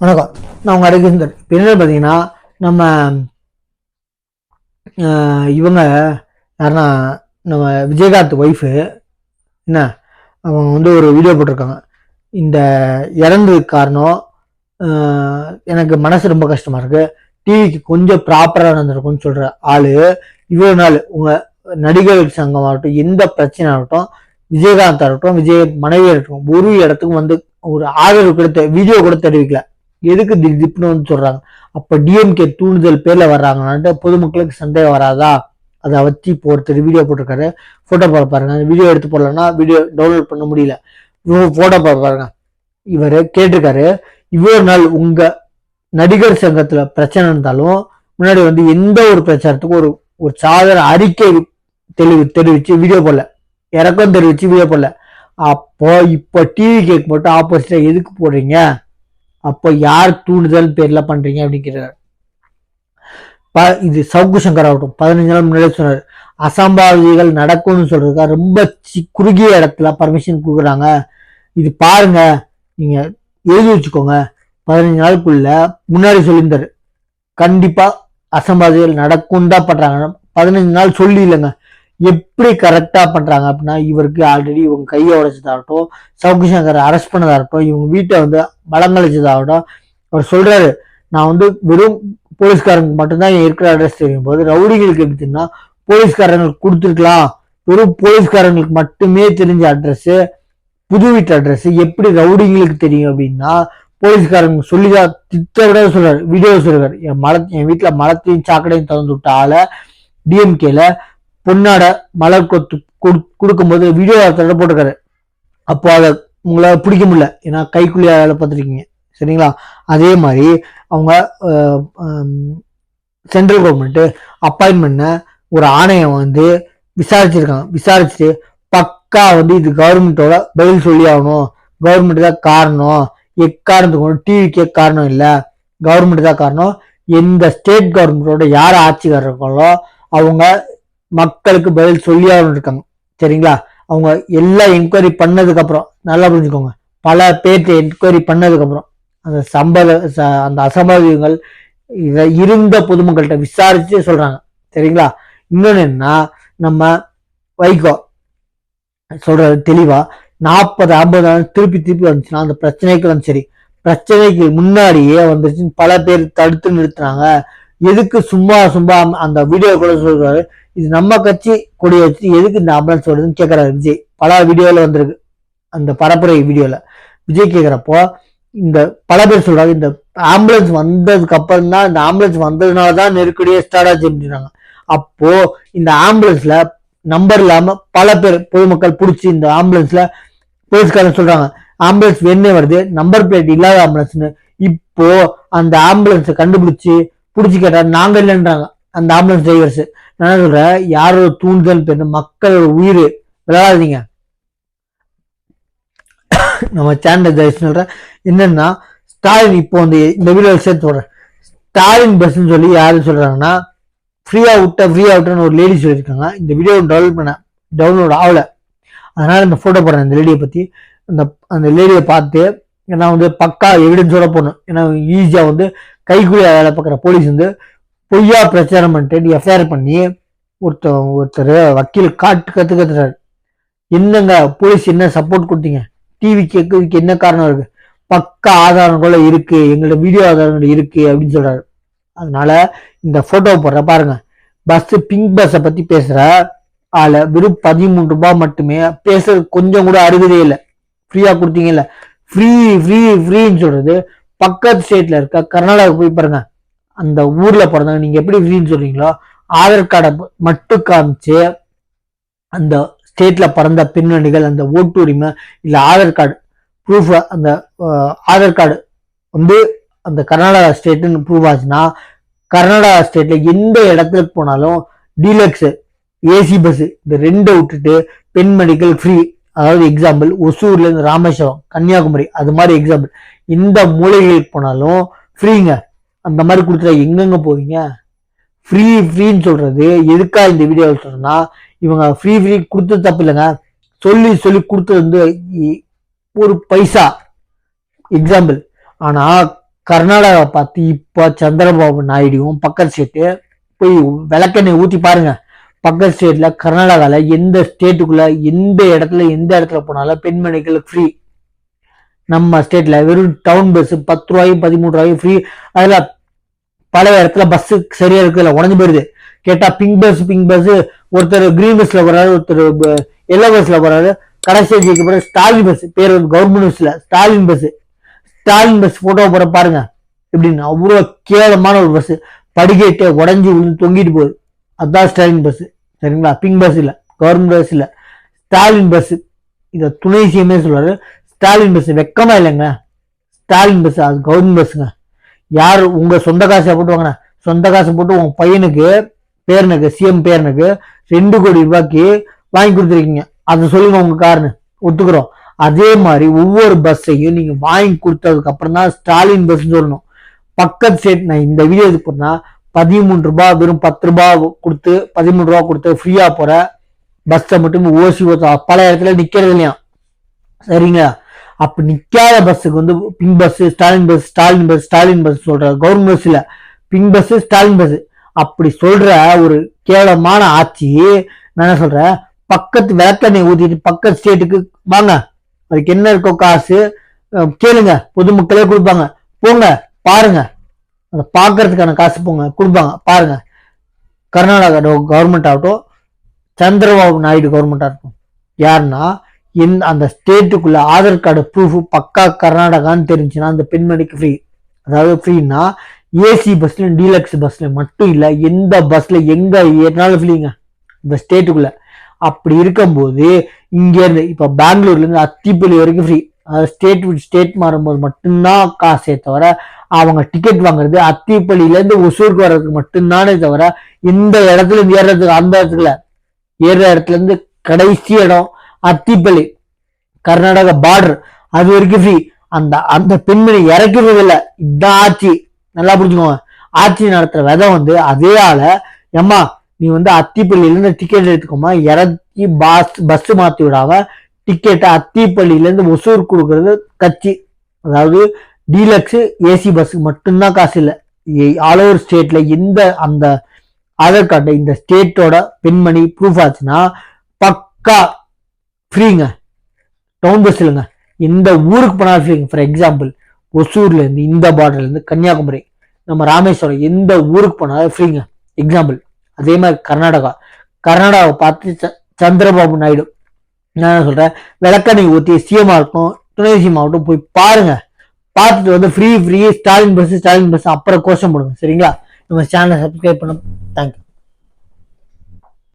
வணக்கம். நான் உங்க அடைக்கின்றேன். இப்போ என்ன பார்த்தீங்கன்னா, நம்ம இவங்க யாருன்னா நம்ம விஜயகாந்த் ஒய்ஃபு என்ன அவங்க ஒரு வீடியோ போட்டிருக்காங்க. இந்த இறந்ததுக்கு காரணம் எனக்கு மனசு ரொம்ப கஷ்டமா இருக்கு. டிவிக்கு கொஞ்சம் ப்ராப்பராக நடந்திருக்கும்னு சொல்ற ஆளு இவ்வளோ நாள் உங்க நடிகர்கள் சங்கம் ஆகட்டும், எந்த பிரச்சனை ஆகட்டும், விஜயகாந்த் ஆகட்டும், விஜய் மனைவி ஆகட்டும், ஒரு இடத்துக்கும் ஒரு ஆதரவு கொடுத்த வீடியோ கூட தெரிவிக்கல. எதுக்கு திப்னு சொல்றாங்க? அப்ப டிஎம்கே தூண்டுதல் பேர்ல வர்றாங்கன்ட்டு பொதுமக்களுக்கு சந்தேகம் வராதா? அதை வச்சு இப்போ ஒருத்தர் வீடியோ போட்டிருக்காரு. போட்டோ போட பாருங்க. வீடியோ எடுத்து போடலன்னா வீடியோ டவுன்லோட் பண்ண முடியல. போட்டோ போட பாருங்க. இவரு கேட்டிருக்காரு, இவ்வளவு நாள் உங்க நடிகர் சங்கத்துல பிரச்சனை இருந்தாலும் முன்னாடி எந்த ஒரு பிரச்சாரத்துக்கும் ஒரு ஒரு சாதாரண அறிக்கை தெரிவிச்சு வீடியோ போடல, இறக்கம் தெரிவிச்சு வீடியோ போடல. அப்போ இப்போ டிவி கேக் மட்டும் ஆப்போசிட்டா எதுக்கு போடுறீங்க? அப்போ யார் தூண்டுதல் பேர்ல பண்றீங்க அப்படிங்கிறார். இது சவுக்கு சங்கர் ஆகட்டும் 15 நாள் முன்னாடி சொன்னார், அசம்பாவிதிகள் நடக்கும்னு சொல்றதுக்கா ரொம்ப குறுகிய இடத்துல பர்மிஷன் கொடுக்குறாங்க. இது பாருங்க, நீங்க எழுதி வச்சுக்கோங்க. 15 நாளுக்குள்ள முன்னாடி சொல்லியிருந்தாரு கண்டிப்பா அசம்பாவிதிகள் நடக்கும் தான் பண்றாங்க. 15 நாள் சொல்லி இல்லைங்க, எப்படி கரெக்டா பண்றாங்க அப்படின்னா, இவருக்கு ஆல்ரெடி இவங்க கையை உடைச்சதாகட்டும், சவுக்கு சங்கர் அரெஸ்ட் பண்ணதாகட்டும், இவங்க வீட்டை பலங்கழிச்சதாகட்டும். அவர் சொல்றாரு, நான் வெறும் போலீஸ்காரங்க மட்டும்தான் இருக்கிற அட்ரஸ் தெரியும் போது ரவுடிகளுக்கு எப்படின்னா போலீஸ்காரங்களுக்கு கொடுத்துருக்கலாம். வெறும் போலீஸ்காரங்களுக்கு மட்டுமே தெரிஞ்ச அட்ரஸ், புது வீட்டு அட்ரஸ் எப்படி ரவுடிங்களுக்கு தெரியும் அப்படின்னா, போலீஸ்காரங்க சொல்லிதான் திட்ட சொல்றாரு. வீடியோ சொல்றாரு, என் வீட்டுல மலத்தையும் சாக்கடையும் திறந்து விட்ட ஆளை டிஎம்கேல பொன்னாட மலர் கொத்து கொடுக்கும்போது வீடியோ போட்டிருக்காரு. அப்போ அதை உங்களால பிடிக்க முடியல, ஏன்னா கைக்குள்ளே வேலை பார்த்துருக்கீங்க. சரிங்களா? அதே மாதிரி அவங்க சென்ட்ரல் கவர்மெண்ட் அப்பாயின்மெண்ட் ஒரு ஆணையம் விசாரிச்சிருக்காங்க. விசாரிச்சுட்டு பக்கா இது கவர்மெண்டோட பதில் சொல்லி ஆகணும், கவர்மெண்ட் தான் காரணம், எக்காரணத்துக்கு டிவிக்கே காரணம் இல்லை, கவர்மெண்ட் தான் காரணம். எந்த ஸ்டேட் கவர்மெண்டோட யார் ஆட்சிக்காரர்களோ அவங்க மக்களுக்கு பதில் சொல்லியாகணும் இருக்காங்க. சரிங்களா? அவங்க எல்லாம் என்கொயரி பண்ணதுக்கு அப்புறம் நல்லா புரிஞ்சுக்கோங்க, பல பேர்த்து என்கொயரி பண்ணதுக்கு அப்புறம் அந்த அசம்பாவிதங்கள் இருந்த பொதுமக்கள்கிட்ட விசாரிச்சு சொல்றாங்க. சரிங்களா? இன்னொன்னு என்னன்னா, நம்ம வைகோ சொல்றது தெளிவா 40-50 திருப்பி வந்துச்சுன்னா அந்த பிரச்சனைக்கு சரி, பிரச்சனைக்கு முன்னாடியே வந்துச்சு பல பேர் தடுத்து நிறுத்தினாங்க. எதுக்கு சும்மா அந்த வீடியோ கூட சொல்றாரு, இது நம்ம கட்சி கொடியை வச்சு எதுக்கு இந்த ஆம்புலன்ஸ் வருதுன்னு கேட்கிறாரு விஜய். பல வீடியோல வந்திருக்கு. அந்த பரப்புரை வீடியோல விஜய் கேட்கிறப்போ இந்த பல பேர் சொல்றாங்க, இந்த ஆம்புலன்ஸ் வந்ததுக்கு அப்புறம் தான், இந்த ஆம்புலன்ஸ் வந்ததுனாலதான் நெருக்கடியே ஸ்டார்ட் ஆச்சு அப்படின்றாங்க. அப்போ இந்த ஆம்புலன்ஸ்ல நம்பர் இல்லாம பல பேர் பொதுமக்கள் பிடிச்சி இந்த ஆம்புலன்ஸ்ல போலீஸ்காரன் சொல்றாங்க ஆம்புலன்ஸ் வேணே வருது, நம்பர் பிளேட் இல்லாத ஆம்புலன்ஸ்னு. இப்போ அந்த ஆம்புலன்ஸை கண்டுபிடிச்சு பிடிச்சி கேட்டா நாங்க இல்லைன்றாங்க அந்த ஆம்புலன்ஸ் டிரைவர்ஸ். நான் சொல்றேன், யாரோட தூண்டுதல் பேரு மக்களோட உயிர் விளையாடாதீங்க. நம்ம சேனல் சொல்றேன் என்னன்னா, ஸ்டாலின் இப்போ இந்த வீடியோ சேர்த்து சொல்றேன், ஸ்டாலின் பஸ் சொல்லி யாரு சொல்றாங்கன்னா ஃப்ரீயா விட்டன்னு ஒரு லேடி சொல்லியிருக்காங்க. இந்த வீடியோ டவுன்லோட் ஆகல, அதனால இந்த போட்டோ போடுறேன் இந்த லேடியை பத்தி. அந்த லேடியை பார்த்து நான் பக்கா எவிடன்ஸோட போடணும். ஏன்னா ஈஸியா கைக்குள்ள வேலை பார்க்குற போலீஸ் பொய்யா பிரச்சாரம் பண்ணிட்டு எஃப்ஐஆர் பண்ணி ஒருத்தர் வக்கீல் கத்துறாரு. என்னங்க போலீஸ் என்ன சப்போர்ட் கொடுத்தீங்க, டிவி கேட்கறதுக்கு என்ன காரணம் இருக்கு, பக்கா ஆதாரங்கள இருக்கு, எங்களோட வீடியோ ஆதாரங்கள் இருக்கு அப்படின்னு சொல்றாரு. அதனால இந்த போட்டோ போடுற பாருங்க. பஸ் பிங்க் பஸ்ஸை பத்தி பேசுற ஆள வெறும் 13 ரூபாய் மட்டுமே பேசுறது கொஞ்சம் கூட அருகதே இல்லை. ஃப்ரீயா கொடுத்தீங்கல்ல, ஃப்ரீன்னு சொல்றது பக்கத்து ஸ்டேட்ல இருக்க கர்நாடகாவுக்கு போய் பாருங்க. அந்த ஊர்ல பிறந்தாங்க, நீங்க எப்படி ஃப்ரீன்னு சொல்றீங்களோ ஆதார் கார்டை மட்டும் காமிச்சு அந்த ஸ்டேட்ல பிறந்த பெண்மணிகள் அந்த ஓட்டு உரிமை இல்ல ஆதார் கார்டு ப்ரூஃப், அந்த ஆதார் கார்டு அந்த கர்நாடகா ஸ்டேட்னு ப்ரூவ் ஆச்சுன்னா கர்நாடகா ஸ்டேட்ல எந்த இடத்துக்கு போனாலும் டீலக்ஸ் ஏசி பஸ் இந்த ரெண்டை விட்டுட்டு பெண்மணிகள் ஃப்ரீ. அதாவது எக்ஸாம்பிள் ஒசூர்ல இருந்து ராமேஸ்வரம் கன்னியாகுமரி, அது மாதிரி எக்ஸாம்பிள் எந்த மூலைகளுக்கு போனாலும் ஃப்ரீங்க. அந்த மாதிரி கொடுத்துட்டா எங்கெங்க போவீங்க? ஃப்ரீன்னு சொல்றது எதுக்கா இந்த வீடியோ சொல்றேன்னா, இவங்க ஃப்ரீ கொடுத்தது தப்பு இல்லைங்க, சொல்லி கொடுத்தது ஒரு பைசா எக்ஸாம்பிள். ஆனா கர்நாடகா பார்த்து இப்போ சந்திரபாபு நாயுடுவும் பக்கத்து ஸ்டேட்டு போய் விளக்கெண்ணெய் ஊற்றி பாருங்க. பக்கத்து ஸ்டேட்ல கர்நாடகாவில் எந்த ஸ்டேட்டுக்குள்ள எந்த இடத்துல போனாலும் பெண்மணிகளுக்கு ஃப்ரீ. நம்ம ஸ்டேட்ல வெறும் டவுன் பஸ் 10 ரூபாயும் 13 ரூபாயும் ஃப்ரீ. அதுல பல இடத்துல பஸ் சரியா இருக்குல்ல, உடஞ்சு போயிருது. கேட்டா பிங்க் பஸ், ஒருத்தர் கிரீன் பஸ்ல போறாரு, ஒருத்தர் எல்லோ பஸ்ல போறாரு. கடைசி பிறகு ஸ்டாலின் பஸ், பேர் வந்து கவர்மெண்ட் பஸ்ல ஸ்டாலின் பஸ் போட்டோ போற பாருங்க எப்படின்னு. அவ்வளவு கேவலமான ஒரு பஸ், படிக்கட்டு உடஞ்சி விழுந்து தொங்கிட்டு போகுது. அதுதான் ஸ்டாலின் பஸ், சரிங்களா? பிங்க் பஸ் இல்ல, கவர்மெண்ட் பஸ் இல்ல, ஸ்டாலின் பஸ். இத துணை சிஎம்ஏ சொல்றாரு, ஸ்டாலின் பஸ். வெக்கமா இல்லைங்க? ஸ்டாலின் பஸ் அது கவர்மெண்ட் பஸ்ங்க. யாரு உங்க சொந்த காசை போட்டு வாங்கின, சொந்த காசை போட்டு உங்க பையனுக்கு பேரனுக்கு சிஎம் பேரனுக்கு 2 கோடி ரூபாய்க்கு வாங்கி கொடுத்துருக்கீங்க. அதை சொல்லுங்க உங்க காரணம், ஒத்துக்கிறோம். அதே மாதிரி ஒவ்வொரு பஸ்ஸையும் நீங்க வாங்கி கொடுத்ததுக்கு அப்புறம் தான் ஸ்டாலின் பஸ் சொல்லணும். பக்கத்து ஸ்டேட், நான் இந்த வீடியோ இது பண்ணா 13 ரூபாய், வெறும் 10 ரூபாய் கொடுத்து 13 ரூபாய் கொடுத்து ஃப்ரீயா போற பஸ்ஸை மட்டும் ஓசி பல இடத்துல நிக்கிறது இல்லையா, சரிங்களா? அப்ப நிக்காத பஸ்ஸுக்கு வந்து பிங்க் பஸ், ஸ்டாலின் பஸ் சொல்ற கவர்மெண்ட் பஸ் இல்ல, பிங்க் பஸ், ஸ்டாலின் பஸ் அப்படி சொல்ற ஒரு கேவலமான ஆட்சி. நான் என்ன சொல்றேன், பக்கத்து விளக்கெண்ணெய் ஊத்திட்டு பக்கத்து ஸ்டேட்டுக்கு வாங்க, அதுக்கு என்ன இருக்கோ காசு கேளுங்க, பொதுமக்களே கொடுப்பாங்க. போங்க பாருங்க, அதை பாக்குறதுக்கான காசு போங்க கொடுப்பாங்க பாருங்க. கர்நாடகா கவர்மெண்ட் ஆகட்டும், சந்திரபாபு நாயுடு கவர்மெண்டா இருக்கும், யாருன்னா அந்த ஸ்டேட்டுக்குள்ள ஆதார் கார்டு ப்ரூஃப் பக்கா கர்நாடகான்னு தெரிஞ்சுன்னா அந்த பெண்மணிக்கு ஃப்ரீ. அதாவது ஃப்ரீன்னா ஏசி பஸ்ல, டீலக்ஸ் பஸ்ல மட்டும் இல்ல, எந்த பஸ்ல எங்க ஏறினாலும் ஃப்ரீங்க இந்த ஸ்டேட்டுக்குள்ள. அப்படி இருக்கும்போது இங்க இருந்து இப்ப பெங்களூர்ல இருந்து அத்திப்பள்ளி வரைக்கும் ஃப்ரீ. அதாவது ஸ்டேட் மாறும்போது மட்டும்தான் காசே தவிர, அவங்க டிக்கெட் வாங்குறது அத்திப்பள்ளியில இருந்து ஒசூருக்கு வர்றதுக்கு மட்டும்தானே தவிர, இந்த இடத்துல இருந்து ஏறுறதுக்கு அந்த இடத்துல ஏறுற இடத்துல இருந்து கடைசி இடம் அத்திப்பள்ளி கர்நாடகா பார்டர் அது வரைக்கும் ஃப்ரீ. அந்த பெண்மணி இறக்கிறது இல்லை. இதுதான் ஆட்சி, நல்லா புரிஞ்சுக்கோங்க. ஆட்சி நடத்துற விதை வந்து அதே ஆள, ஏம்மா நீ வந்து அத்திப்பள்ளியில இருந்து டிக்கெட் எடுத்துக்கோமா, இறக்கி பஸ் மாத்தி விடாம டிக்கெட்டை அத்திப்பள்ளியில இருந்து ஒசூர் கொடுக்கறது கட்சி. அதாவது டீலக்ஸ் ஏசி பஸ்ஸுக்கு மட்டும்தான் காசு இல்லை. ஆல் ஓவர் ஸ்டேட்ல எந்த அந்த ஆதார் கார்டு இந்த ஸ்டேட்டோட பெண்மணி ப்ரூஃப் ஆச்சுன்னா பக்கா ஃப்ரீங்க. டவுன் பஸ் இல்லைங்க, இந்த ஊருக்கு போனாலும் ஃப்ரீங்க. ஃபார் எக்ஸாம்பிள் ஒசூர்ல இருந்து இந்த பார்டர்ல இருந்து கன்னியாகுமரி, நம்ம ராமேஸ்வரம், எந்த ஊருக்கு போனாலும் ஃப்ரீங்க. எக்ஸாம்பிள். அதே மாதிரி கர்நாடகாவை பார்த்து சந்திரபாபு நாயுடு, நான் என்ன சொல்றேன், விளக்கெண்ணெய் ஊற்றி சிஎம் ஆகட்டும் துணை சிஎம் ஆகட்டும் போய் பாருங்க. பார்த்துட்டு வந்து ஃப்ரீ ஸ்டாலின் பஸ் அப்புறம் கோஷம் போடுங்க, சரிங்களா? நம்ம சேனலை சப்ஸ்கிரைப் பண்ண தேங்க்யூ.